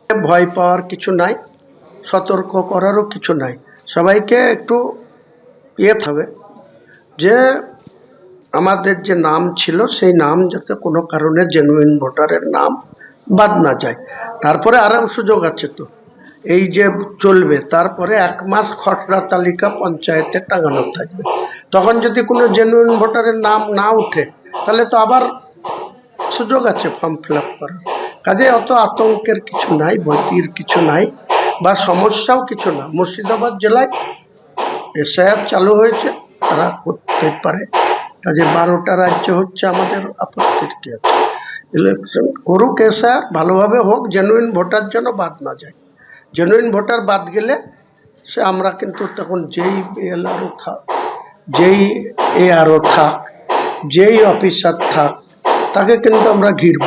ভয় পাওয়ার কিছু নাই, সতর্ক করারও কিছু নাই। সবাইকে একটু হবে যে আমাদের যে নাম ছিল সেই নাম যাতে কোনো কারণে জেনুইন ভোটারের নাম বাদ না যায়। তারপরে আরও সুযোগ আছে, তো এই যে চলবে, তারপরে 1 মাস খসড়া তালিকা পঞ্চায়েতে টাঙানো থাকবে। তখন যদি কোনো জেনুইন ভোটারের নাম না উঠে, তাহলে তো আবার সুযোগ আছে ফর্ম ফিল আপ করার। কাজে অত আতঙ্কের কিছু নাই, ভীতির কিছু নাই, বা সমস্যাও কিছু না। মুর্শিদাবাদ জেলায় এসআইআর চালু হয়েছে, তারা করতে পারে। কাজে 12টা রাজ্য হচ্ছে, আমাদের আপত্তির কি আছে? ইলেকশন করুক, এসআইআর ভালোভাবে হোক, জেনুইন ভোটার যেন বাদ না যায়। জেনুইন ভোটার বাদ গেলে সে আমরা কিন্তু তখন যেই বিএলআরও থাক, যেই এআরও থাক, যেই অফিসার থাক, তাকে কিন্তু আমরা ঘিরব।